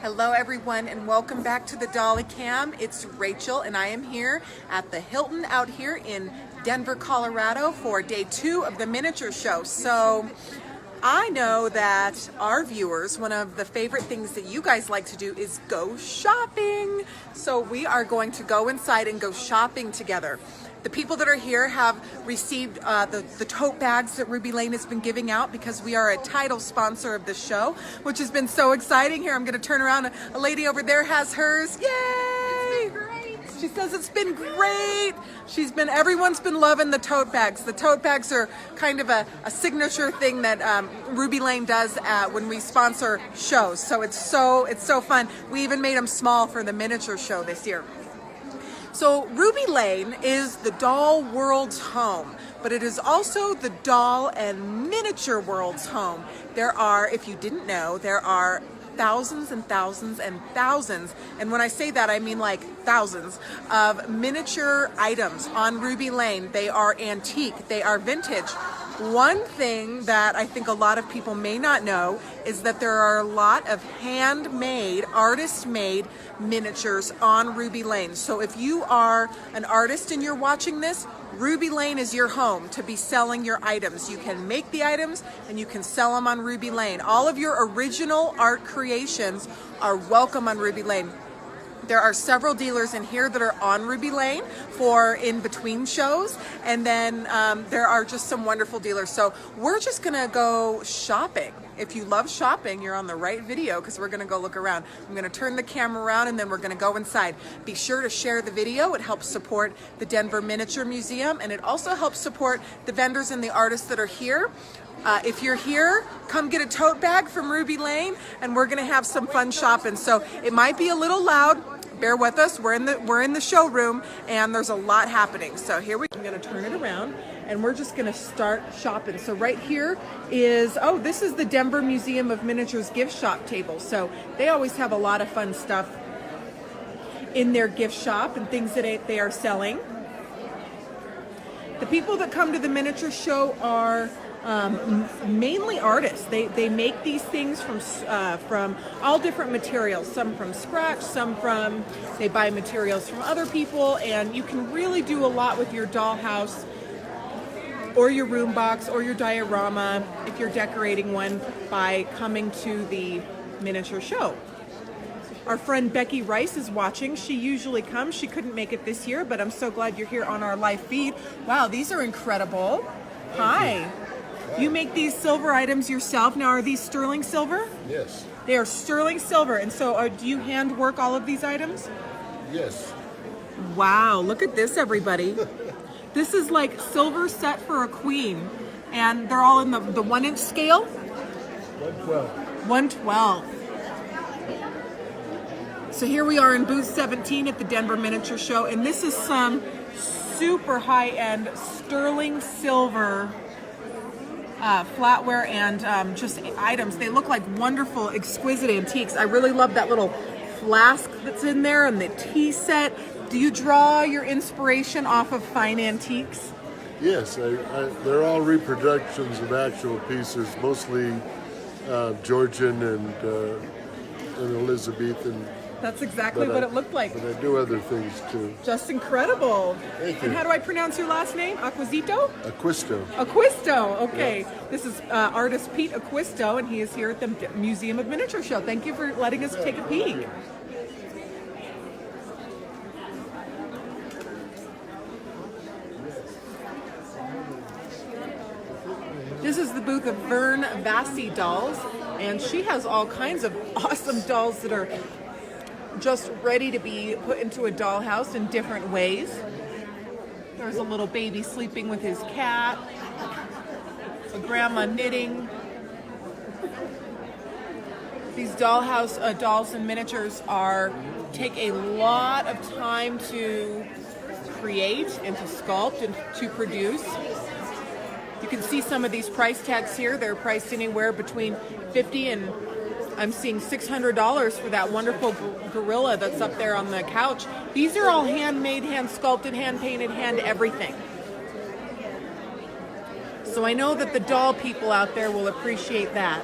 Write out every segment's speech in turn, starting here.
Hello everyone and welcome back to the Dolly Cam. It's Rachel and I am here at the Hilton out here in Denver, Colorado for day 2 of the miniature show. So I know that our viewers, one of the favorite things that you guys like to do is go shopping. So we are going to go inside and go shopping together. The people that are here have received the tote bags that Ruby Lane has been giving out because we are a title sponsor of the show, which has been so exciting. Here, I'm going to turn around. A lady over there has hers. Yay! It's been great. She says it's been great. Everyone's been loving the tote bags. The tote bags are kind of a signature thing that Ruby Lane does when we sponsor shows. So it's so fun. We even made them small for the miniature show this year. So Ruby Lane is the doll world's home, but it is also the doll and miniature world's home. There are, if you didn't know, there are thousands and thousands and thousands, and when I say that I mean like thousands of miniature items on Ruby Lane. They are antique, they are vintage. One thing that I think a lot of people may not know is that there are a lot of handmade, artist-made miniatures on Ruby Lane. So if you are an artist and you're watching this, Ruby Lane is your home to be selling your items. You can make the items and you can sell them on Ruby Lane. All of your original art creations are welcome on Ruby Lane. There are several dealers in here that are on Ruby Lane for in between shows, and then there are just some wonderful dealers. So we're just gonna go shopping. If you love shopping, you're on the right video because we're gonna go look around. I'm gonna turn the camera around and then we're gonna go inside. Be sure to share the video. It helps support the Denver Miniature Museum, and it also helps support the vendors and the artists that are here. If you're here, come get a tote bag from Ruby Lane and we're gonna have some fun shopping. So it might be a little loud. Bear with us. We're in the showroom and there's a lot happening. So here I'm gonna turn it around and we're just gonna start shopping. So right here is, this is the Denver Museum of Miniatures gift shop table. So they always have a lot of fun stuff in their gift shop and things that they are selling. The people that come to the miniature show are mainly artists. They make these things from all different materials, some from scratch, they buy materials from other people, and you can really do a lot with your dollhouse or your room box or your diorama if you're decorating one by coming to the miniature show. Our friend Becky Rice is watching. She usually comes. She couldn't make it this year, but I'm so glad you're here on our live feed. Wow, these are incredible. Hi. You make these silver items yourself. Now, are these sterling silver? Yes. They are sterling silver. And so do you hand work all of these items? Yes. Wow, look at this, everybody. This is like silver set for a queen. And they're all in the 1-inch scale? 112. 112. So here we are in booth 17 at the Denver Miniature Show. And this is some super high-end sterling silver flatware and just items. They look like wonderful, exquisite antiques. I really love that little flask that's in there and the tea set. Do you draw your inspiration off of fine antiques? Yes, they're all reproductions of actual pieces, mostly Georgian and Elizabethan. That's exactly what it looked like. But I do other things too. Just incredible. Thank you. And how do I pronounce your last name? Acquisito? Acquisto. Acquisto, okay. Yeah. This is artist Pete Acquisto, and he is here at the Museum of Miniature Show. Thank you for letting us take a peek. This is the booth of Vern Vassie dolls, and she has all kinds of awesome dolls that are just ready to be put into a dollhouse in different ways. There's a little baby sleeping with his cat, a grandma knitting. These dollhouse dolls and miniatures take a lot of time to create and to sculpt and to produce. You can see some of these price tags here. They're priced anywhere between $50 and I'm seeing $600 for that wonderful gorilla that's up there on the couch. These are all handmade, hand sculpted, hand painted, hand everything. So I know that the doll people out there will appreciate that.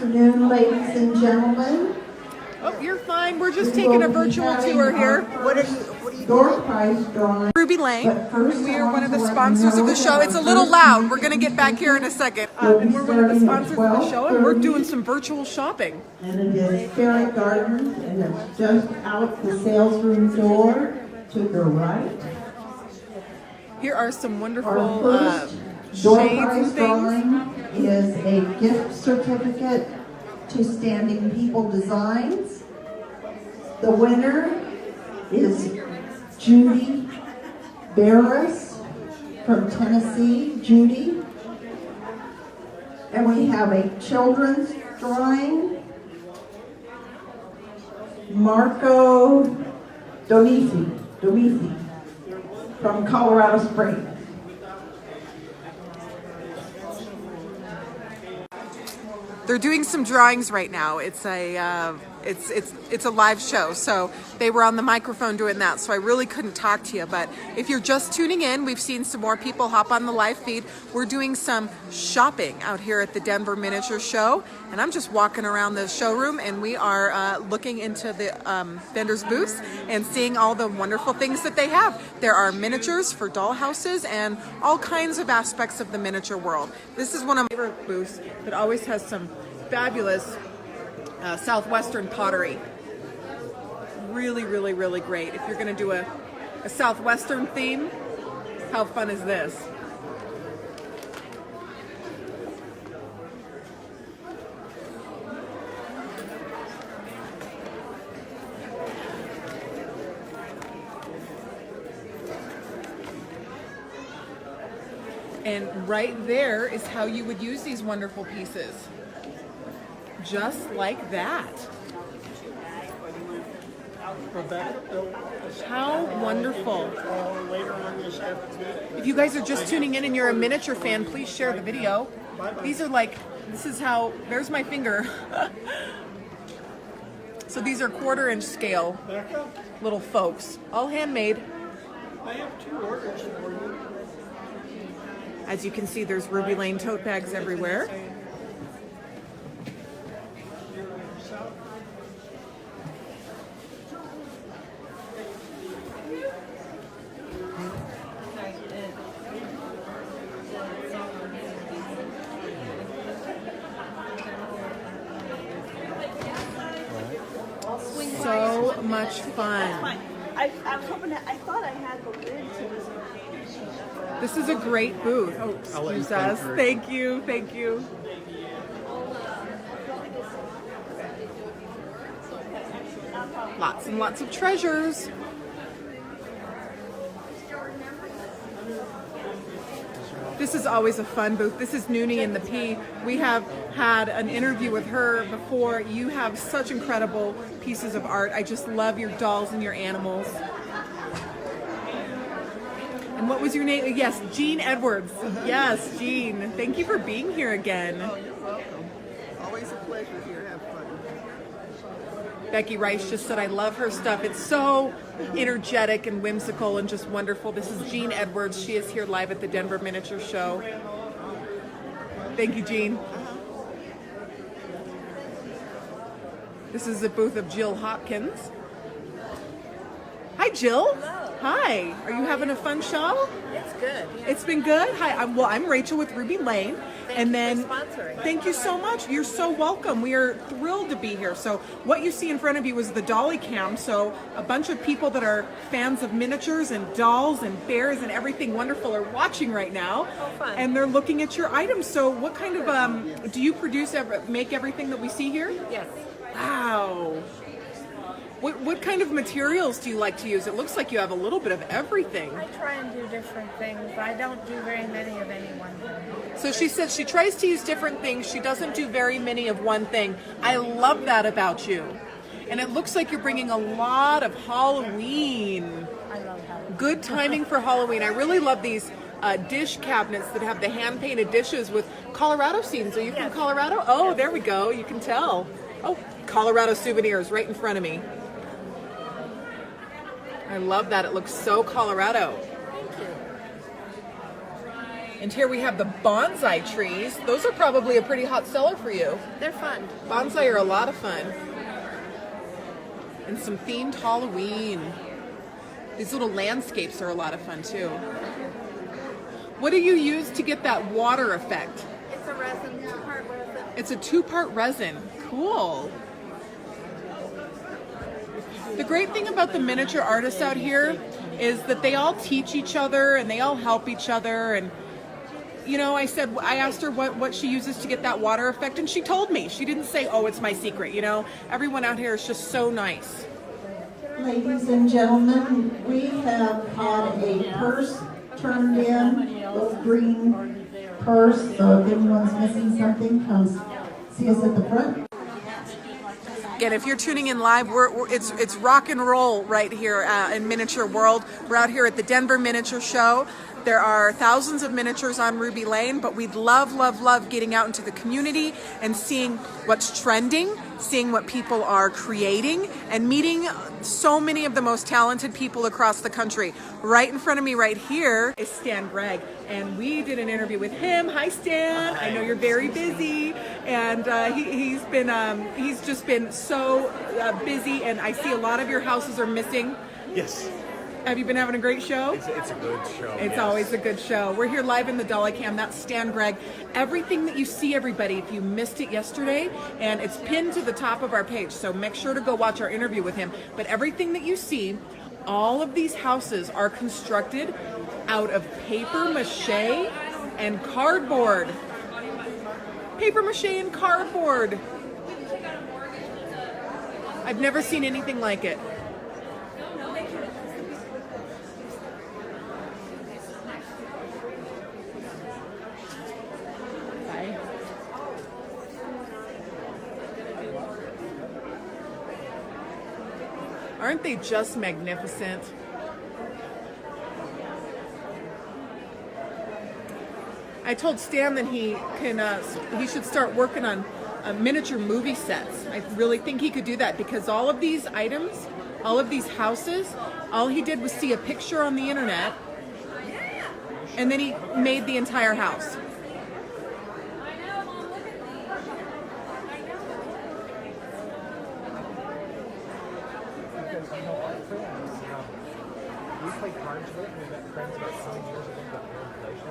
afternoon, ladies and gentlemen. Oh, you're fine. We're just taking a virtual tour here. What are you door prize drawing? Ruby Lane, But first, and we I are want one of the to let you sponsors of know the show. that It's a our little first loud. We're going to get back here in a second. We'll be And we're one of the starting at sponsors of the show, and we're 12:30. doing some virtual shopping. And it is Fairy Gardens, and it's just out the sales room door to the right. Here are some wonderful Our first door shades and prize things. drawing is a gift certificate to Standing People Designs. The winner is Judy Barris from Tennessee. Judy. And we have a children's drawing. Marco Domisi from Colorado Springs. They're doing some drawings right now. It's a it's a live show, so they were on the microphone doing that, so I really couldn't talk to you. But if you're just tuning in, we've seen some more people hop on the live feed. We're doing some shopping out here at the Denver Miniature Show, and I'm just walking around the showroom, and we are looking into the vendors' booths and seeing all the wonderful things that they have. There are miniatures for doll houses and all kinds of aspects of the miniature world. This is one of my favorite booths that always has some fabulous Southwestern pottery. Really, really, really great. If you're going to do a Southwestern theme, how fun is this? And right there is how you would use these wonderful pieces. Just like that. How wonderful. If you guys are just tuning in and you're a miniature fan, please share the video. These are like, this is how, there's my finger. So these are 1/4-inch scale little folks, all handmade. I have 2 orders for you. As you can see, there's Ruby Lane tote bags everywhere. So much fun. I was hoping that, I thought I had the lid to this. This is a great booth. Oh, excuse us. Thank you, thank you. Lots and lots of treasures. This is always a fun booth. This is Noonie and the P. We have had an interview with her before. You have such incredible pieces of art. I just love your dolls and your animals. And what was your name? Yes, Jean Edwards. Yes, Jean. Thank you for being here again. Oh, you're welcome. Always a pleasure here. Have fun. Becky Rice just said, I love her stuff. It's so energetic and whimsical and just wonderful. This is Jean Edwards. She is here live at the Denver Miniature Show. Thank you, Jean. This is the booth of Jill Hopkins. Hi, Jill. Hello. Hi. Are you having a fun show? It's good. Yeah. It's been good. Hi. I'm Rachel with Ruby Lane. Thank you for sponsoring. Thank you so much. You're so welcome. We are thrilled to be here. So what you see in front of you is the Dolly Cam. So a bunch of people that are fans of miniatures and dolls and bears and everything wonderful are watching right now. Oh, fun. And they're looking at your items. So what kind of, do you make everything that we see here? Yes. Wow. What kind of materials do you like to use? It looks like you have a little bit of everything. I try and do different things, but I don't do very many of any one thing. So she says she tries to use different things. She doesn't do very many of one thing. I love that about you. And it looks like you're bringing a lot of Halloween. I love Halloween. Good timing for Halloween. I really love these dish cabinets that have the hand-painted dishes with Colorado scenes. Are you from Colorado? Oh, there we go. You can tell. Oh, Colorado souvenirs right in front of me. I love that. It looks so Colorado. Thank you. And here we have the bonsai trees. Those are probably a pretty hot seller for you. They're fun. Bonsai are a lot of fun. And some themed Halloween. These little landscapes are a lot of fun too. What do you use to get that water effect? It's a resin, 2-part resin. It's a 2-part resin. Cool. The great thing about the miniature artists out here is that they all teach each other and they all help each other. And you know, I asked her what she uses to get that water effect, and she told me. She didn't say, oh, it's my secret, you know. Everyone out here is just so nice. Ladies and gentlemen, we have had a purse turned in, a little green purse, so if anyone's missing something, come see us at the front. Again, if you're tuning in live, it's rock and roll right here in Miniature World. We're out here at the Denver Miniature Show. There are thousands of miniatures on Ruby Lane, but we'd love, love, love getting out into the community and seeing what's trending, seeing what people are creating, and meeting so many of the most talented people across the country. Right in front of me right here is Stan Bragg, and we did an interview with him. Hi, Stan. Hi. I know you're very busy, and he's just been so busy, and I see a lot of your houses are missing. Yes. Have you been having a great show? It's a good show. It's always a good show. We're here live in the Dolly Cam. That's Stan Bragg. Everything that you see, everybody, if you missed it yesterday, and it's pinned to the top of our page, so make sure to go watch our interview with him. But everything that you see, all of these houses are constructed out of paper mache and cardboard. Paper mache and cardboard. I've never seen anything like it. Aren't they just magnificent? I told Stan that he should start working on miniature movie sets. I really think he could do that because all of these items, all of these houses, all he did was see a picture on the internet and then he made the entire house. We played cards with it, and we met friends about 7 years ago about inflation.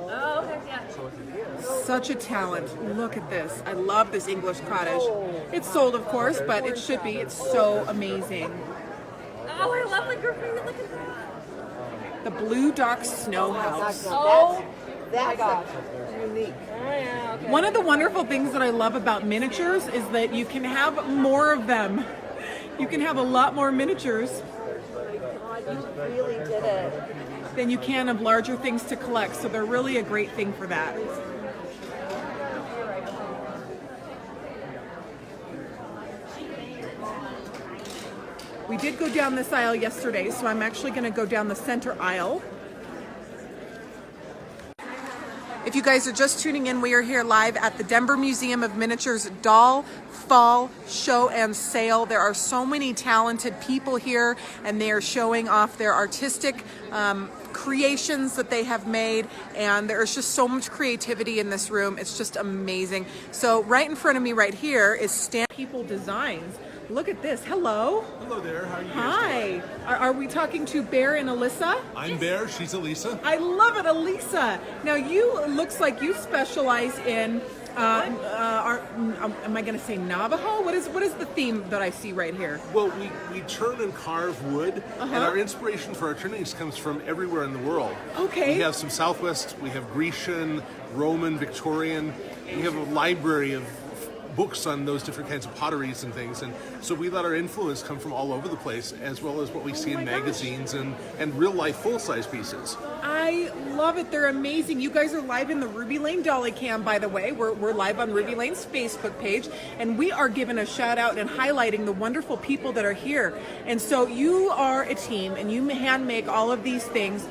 Oh, okay, yeah. So it's a gift. Such a talent. Look at this. I love this English cottage. It's sold, of course, but it should be. It's so amazing. Oh, I love the graffiti. Look at that. The Blue Dock Snow House. Oh, That's unique. One of the wonderful things that I love about miniatures is that you can have more of them. You can have a lot more miniatures You really did it. than you can of larger things to collect, so they're really a great thing for that. We did go down this aisle yesterday, so I'm actually going to go down the center aisle. If you guys are just tuning in, we are here live at the Denver Museum of Miniatures Doll Fall Show and Sale. There are so many talented people here, and they are showing off their artistic creations that they have made, and there's just so much creativity in this room. It's just amazing. So right in front of me right here is Stan People Designs. Look at this. Hello. Hello there. How are you guys Hi. doing? Are we talking to Bear and Alyssa? I'm Bear. She's Elisa. I love it, Elisa. Now you looks like you specialize in. Am I going to say Navajo? What is the theme that I see right here? Well, we turn and carve wood, and our inspiration for our turnings comes from everywhere in the world. Okay. We have some Southwest. We have Grecian, Roman, Victorian. We have a library of books on those different kinds of potteries and things, and so we let our influence come from all over the place, as well as what we see in magazines and real life full-size pieces. I love it. They're amazing. You guys are live in the Ruby Lane Dolly Cam, by the way. We're live on Ruby Lane's Facebook page, and we are giving a shout out and highlighting the wonderful people that are here. And so you are a team, and you hand make all of these things.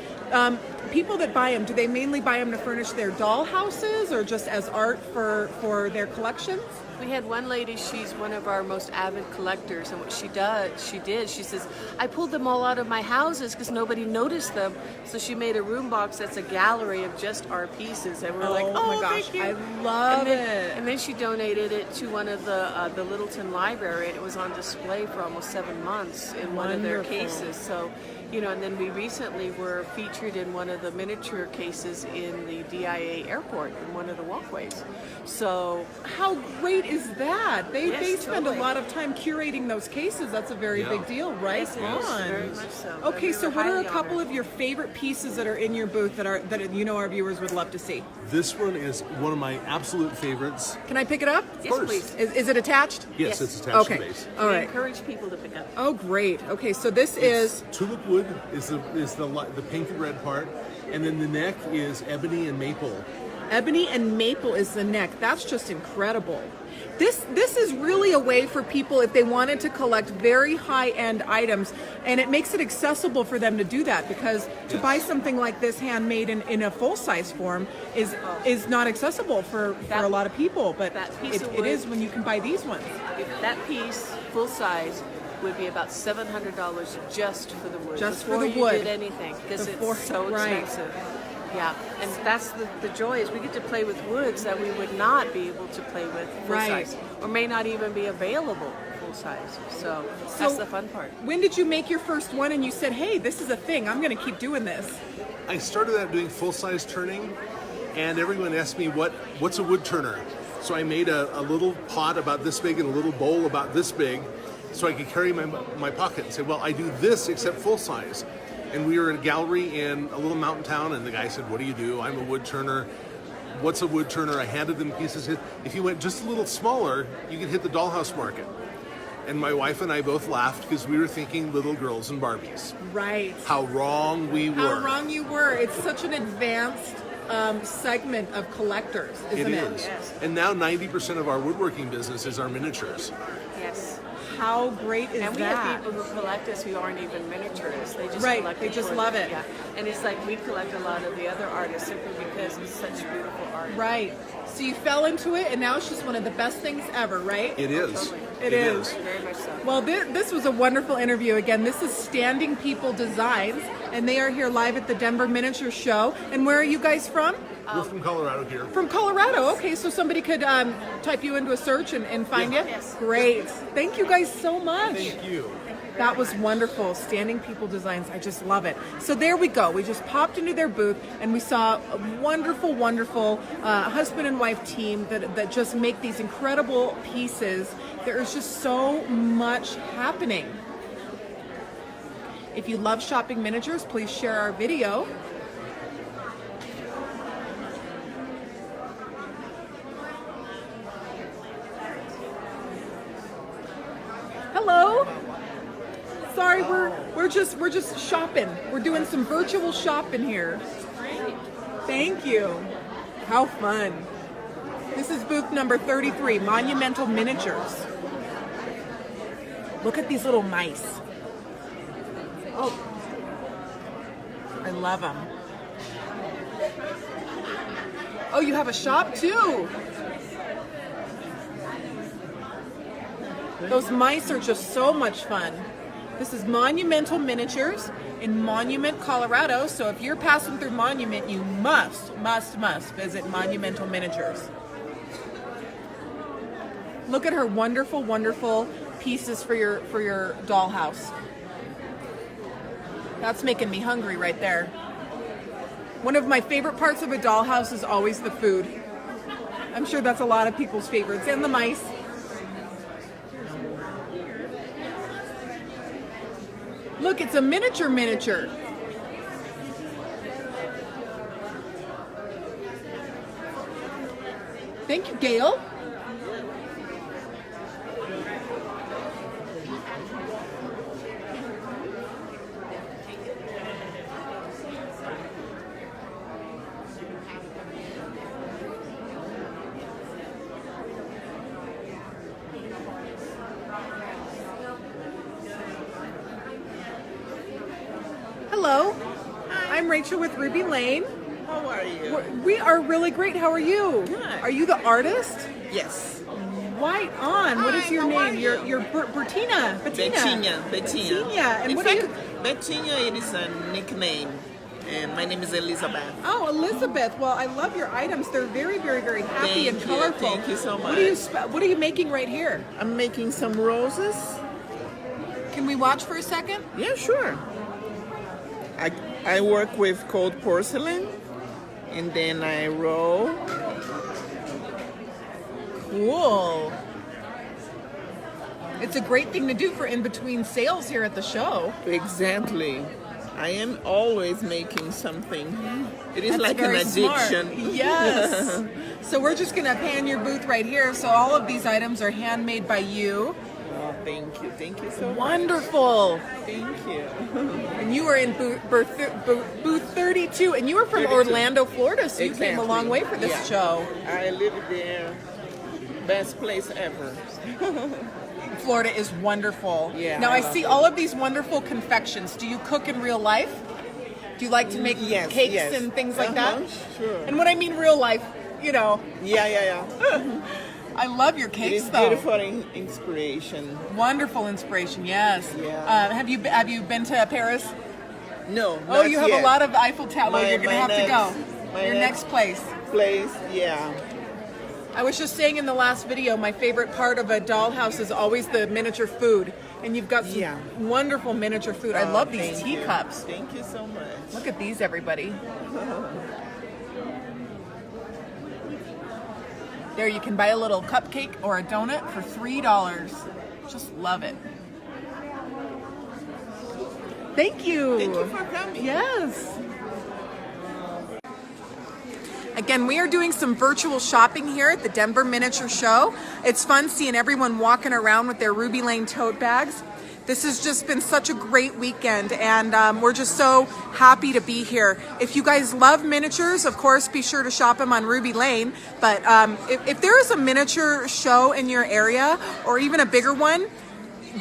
People that buy them, do they mainly buy them to furnish their doll houses or just as art for their collections? We had one lady, she's one of our most avid collectors, and what she says, I pulled them all out of my houses because nobody noticed them, so she made a room box that's a gallery of just our pieces, and we're like, oh my gosh, thank you. I love it. And then she donated it to one of the Littleton Library, and it was on display for almost 7 months in one of their cases. So, and then we recently were featured in one of the miniature cases in the DIA airport in one of the walkways. So how great is that? They spend totally. a lot of time curating those cases. That's a very big deal, right? Yes, very much so. Okay, so We what were are a highly couple honored. of your favorite pieces that are in your booth that our viewers would love to see? This one is one of my absolute favorites. Can I pick it up? Yes, please. Is it attached? Yes, Yes. it's attached Okay. to base. All We right. encourage people to pick up. Oh, great. Okay, so this is Tulip wood is the painted red part, and then the neck is ebony and maple. ebony and maple is the neck. That's just incredible. This is really a way for people if they wanted to collect very high-end items, and it makes it accessible for them to do that, because to buy something like this handmade in a full-size form is not accessible for a lot of people, but that piece of it wood- is when you can buy these ones. If that piece, full size, would be about $700 just for the wood. Just for before the wood. you did anything, because Before- it's so right. expensive. Yeah, and that's the joy is we get to play with woods that we would not be able to play with full Right. size, or may not even be available full size. So that's the fun part. When did you make your first one and you said, hey, this is a thing, I'm going to keep doing this? I started out doing full-size turning, and everyone asked me what's a wood turner. So I made a little pot about this big and a little bowl about this big, so I could carry my pocket and say, well, I do this except full-size. And we were in a gallery in a little mountain town, and the guy said, what do you do? I'm a wood turner. What's a wood turner? I handed them pieces. If you went just a little smaller, you could hit the dollhouse market. And my wife and I both laughed because we were thinking little girls and Barbies. Right. How wrong we were. How wrong you were. It's such an advanced segment of collectors, isn't it? It is. And now 90% of our woodworking business is our miniatures. Yes. How great is And we that? have people who collect us who aren't even miniaturists. They just Right, collect they it just for- love it. Yeah. And it's like we collect a lot of the other artists simply because it's such beautiful art. Right. So you fell into it, and now it's just one of the best things ever, right? It is. Totally. It is. Very much so. Well, this was a wonderful interview. Again, this is Standing People Designs, and they are here live at the Denver Miniature Show. And where are you guys from? We're from Colorado here. From Colorado. Okay, so somebody could type you into a search and find you? Yes. Great. Thank you guys so much. Thank you. That was wonderful. Standing People Designs. I just love it. So there we go. We just popped into their booth and we saw a wonderful, wonderful husband and wife team that just make these incredible pieces. There is just so much happening. If you love shopping miniatures, please share our video. Hello. Sorry, we're just shopping. We're doing some virtual shopping here. Thank you. How fun. This is booth number 33, Monumental Miniatures. Look at these little mice. Oh, I love them. Oh, you have a shop too. Those mice are just so much fun. This is Monumental Miniatures in Monument, Colorado. So if you're passing through Monument, you must visit Monumental Miniatures. Look at her wonderful, wonderful pieces for your dollhouse. That's making me hungry right there. One of my favorite parts of a dollhouse is always the food. I'm sure that's a lot of people's favorites, and the mice. Look, it's a miniature. Thank you, Gail. Hello. I'm Rachel with Ruby Lane. How are you? We are really great. How are you? Good. Are you the artist? Yes. Right on. What is Hi, your how are name? you? You're Bettina. Bettina. And In what fact, are you? Bettina, it is a nickname. And my name is Elizabeth. Oh, Elizabeth. Well, I love your items. They're very, very, very happy and colorful. Thank you so much. What are you making right here? I'm making some roses. Can we watch for a second? Yeah, sure. I work with cold porcelain, and then I roll. Cool. It's a great thing to do for in between sales here at the show. Exactly. I am always making something. It is That's like an very addiction. smart. Yes. So we're just going to pan your booth right here. So all of these items are handmade by you. Oh, thank you. Thank you so much. Wonderful. Thank you. And you were in booth 32, and you were from 32. Orlando, Florida, so you came a Exactly. long way for this Yeah. show. I live there. Best place ever. Florida is wonderful. Yeah, Now I I love see it. all of these wonderful confections. Do you cook in real life? Do you like to make Yes, cakes yes. and things like that? Sure. And when I mean real life, you know, Yeah. I love your It cakes is though. beautiful inspiration. Wonderful inspiration, yes. Yeah. Have you been to Paris? No, Oh, not you have yet. a lot of Eiffel Tower. My- You're going to my have to go. my Your next place. place, yeah. I was just saying in the last video, my favorite part of a dollhouse is always the miniature food. And you've got some Yeah. wonderful miniature food. I Oh, love these thank you. teacups. Thank you so much. Look at these, everybody. There, you can buy a little cupcake or a donut for $3. Just love it. Thank you. Thank you for coming. Yes. Again, we are doing some virtual shopping here at the Denver Miniature Show. It's fun seeing everyone walking around with their Ruby Lane tote bags. This has just been such a great weekend, and we're just so happy to be here. If you guys love miniatures, of course, be sure to shop them on Ruby Lane. But if there is a miniature show in your area, or even a bigger one,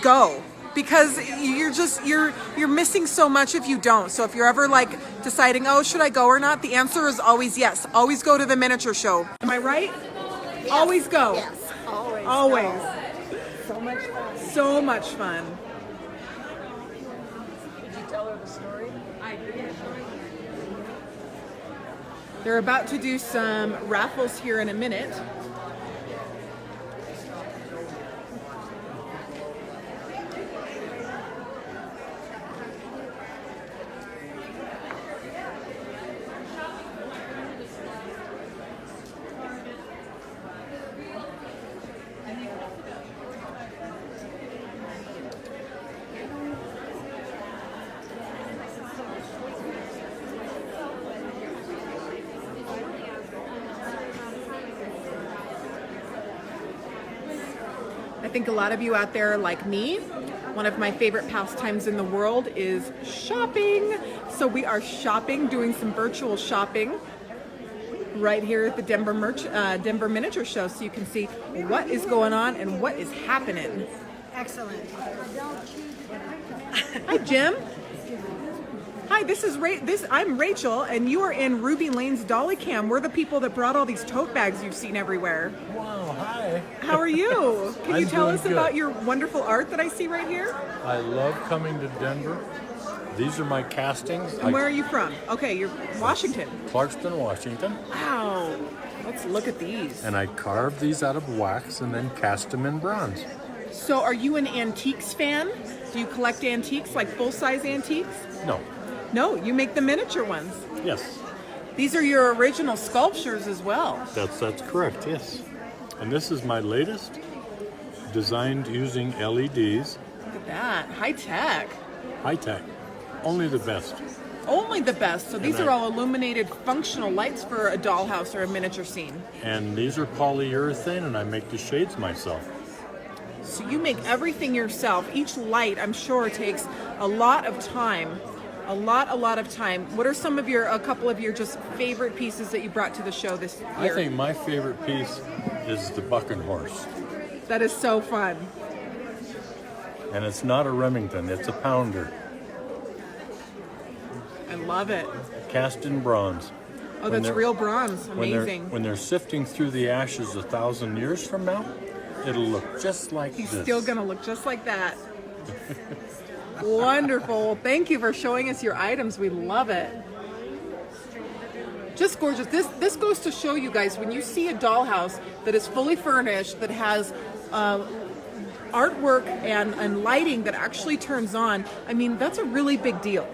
go. Because you're missing so much if you don't. So if you're ever like deciding, oh, should I go or not? The answer is always yes. Always go to the miniature show. Am I right? Yes. Always go. Yes, always. Always. Go. So much fun. So much fun. Did you tell her the story? I did. They're about to do some raffles here in a minute. I think a lot of you out there like me, one of my favorite pastimes in the world is shopping. So we are shopping, doing some virtual shopping right here at the Denver Miniature Show, so you can see what is going on and what is happening. Excellent. Hi, Jim. Hi, I'm Rachel, and you are in Ruby Lane's Dolly Cam. We're the people that brought all these tote bags you've seen everywhere. Wow, hi. How are you? Can you I'm tell doing us good. about your wonderful art that I see right here? I love coming to Denver. These are my castings. And where are you from? Okay, you're Washington. Clarkston, Washington. Wow. Let's look at these. And I carve these out of wax and then cast them in bronze. So are you an antiques fan? Do you collect antiques, like full-size antiques? No. No, you make the miniature ones. Yes. These are your original sculptures as well. That's correct, yes. And this is my latest, designed using LEDs. Look at that. High tech. High tech. Only the best. Only the best. So these And are all illuminated functional lights for a dollhouse or a miniature scene. And these are polyurethane, and I make the shades myself. So you make everything yourself. Each light, I'm sure, takes a lot of time. A lot of time. What are a couple of your just favorite pieces that you brought to the show this year? I think my favorite piece is the bucking horse. That is so fun. And it's not a Remington, it's a pounder. I love it. Cast in bronze. Oh, When that's they're- real bronze. When they're, Amazing. when they're sifting through the ashes 1,000 years from now, it'll look just like He's this. still gonna look just like that. Wonderful. Thank you for showing us your items. We love it. Just gorgeous. This goes to show you guys, when you see a dollhouse that is fully furnished, that has artwork and lighting that actually turns on, I mean, that's a really big deal.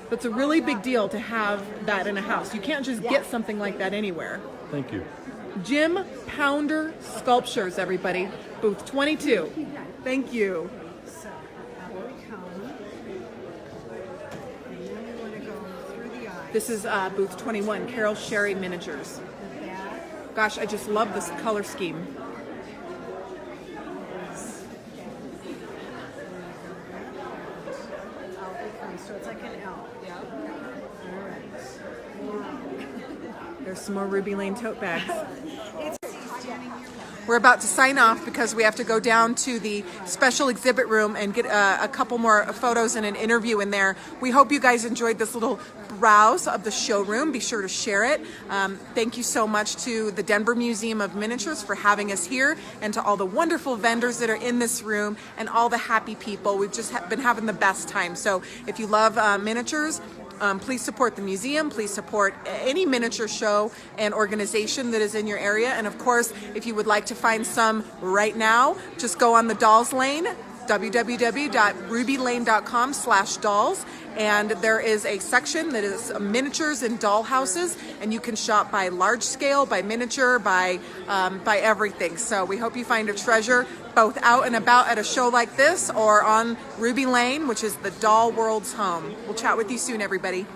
That's a really big deal to have that in a house. You can't just get something like that anywhere. Thank you. Jim Pounder Sculptures, everybody. Booth 22. Thank you. So, out we come. And then we want to go through the eyes. This is booth 21, Carol Sherry Miniatures. The back. Gosh, I just love this color scheme. Out it comes. So it's like an L. Yeah. All right. There's some more Ruby Lane tote bags. We're about to sign off because we have to go down to the special exhibit room and get a couple more photos and an interview in there. We hope you guys enjoyed this little browse of the showroom. Be sure to share it. Thank you so much to the Denver Museum of Miniatures for having us here, and to all the wonderful vendors that are in this room and all the happy people. We've just been having the best time. So if you love miniatures, please support the museum. Please support any miniature show and organization that is in your area. And of course, if you would like to find some right now, just go on the Dolls Lane, www.rubylane.com/dolls. And there is a section that is miniatures and doll houses, and you can shop by large scale, by miniature, by everything. So we hope you find a treasure both out and about at a show like this or on Ruby Lane, which is the doll world's home. We'll chat with you soon, everybody.